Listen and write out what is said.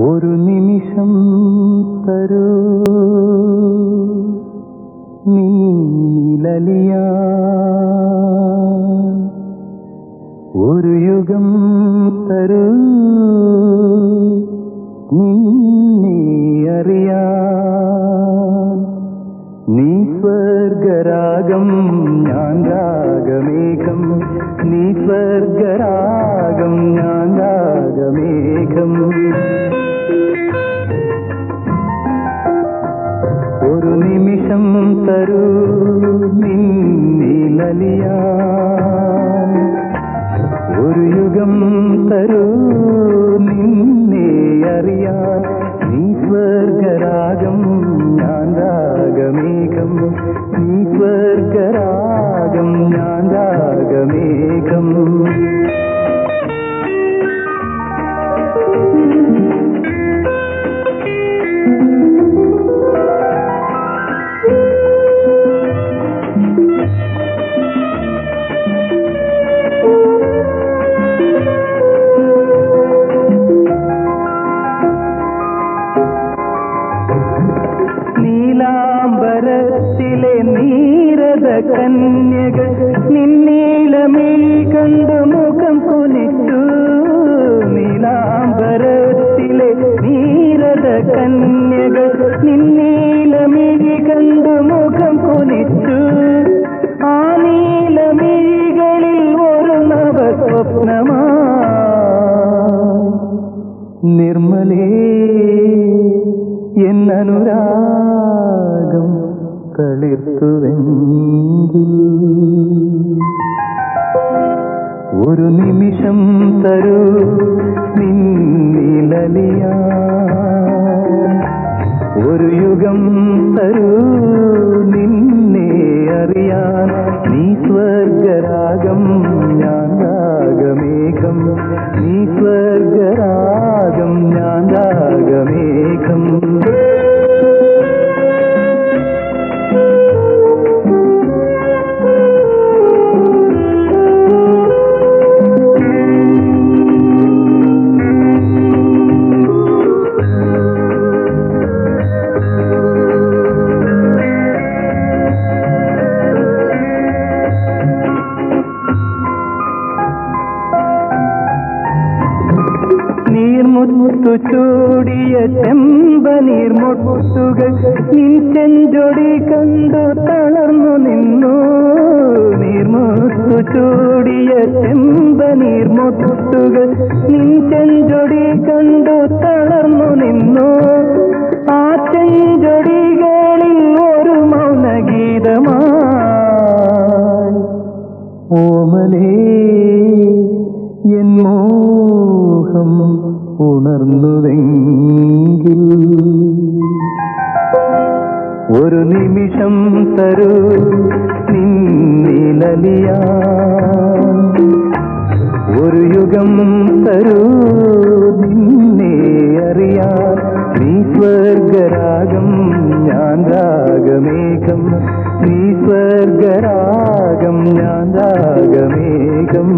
ഒരു നിമിഷം തരൂ നിന്നിലലിയാൻ, ഒരു യുഗം തരൂ നിന്നെ അറിയാൻ. നീ സ്വർഗരാഗം ഞാൻ രാഗമേഘം, നീ സ്വർഗരാഗം ഞാൻ രാഗമേഘം. ഒരു നിമിഷം തരൂ നിന്നിലലിയാൻ, ഒരു യുഗം തരൂ നിന്നെ അറിയാൻ. നീ സ്വർഗരാഗം ഞാൻ രാഗമേഘം, നീ സ്വർഗരാഗം ഞാൻ രാഗമേഘം. നീലാംബരത്തിലെ നീരത കന്യകൾ നിന്നീലമിഴി കണ്ടു മുഖം കുനിച്ചു. നീലാംബരത്തിലെ നീരത കന്യകൾ നിന്നീലമിഴി കണ്ടു മുഖം കുനിച്ചു. ആ നീലമിഴികളിൽ ഒരു നവസ്വപ്നമാ നിർമ്മലേ എന്നനുരാഗം തളിർത്തുവെങ്കിൽ. ഒരു നിമിഷം തരൂ നിന്നിലലിയാൻ, ഒരു യുഗം തരൂ നിന്നെ അറിയാൻ. നീ സ്വർഗരാഗം ഞാൻ രാഗമേഘം, നീ സ്വർഗരാഗം ഞാൻ രാഗമേഘം. നീർമുത്തു ചൂടിയ ചെമ്പനീർമുട്ടുകൾ നിൻ ചെഞ്ചൊടി കണ്ടു തളർന്നു നിന്നു. നീർമുത്തു ചൂടിയ ചെമ്പനീർമുട്ടുകൾ നിൻ ചെഞ്ചൊടി കണ്ടു തളർന്നു നിന്നു. ആ ചെഞ്ചൊടികളിൽ ഒരു മൗനഗീതമായി ഓമലേ എൻ മോഹം ഉണർന്നുവെങ്കിൽ. ഒരു നിമിഷം തരൂ നിന്നിലലിയാൻ, ഒരു യുഗം തരൂ നിന്നെ അറിയാൻ. നീ സ്വർഗരാഗം ഞാൻ രാഗമേഘം, നീ സ്വർഗരാഗം ഞാൻ രാഗമേഘം.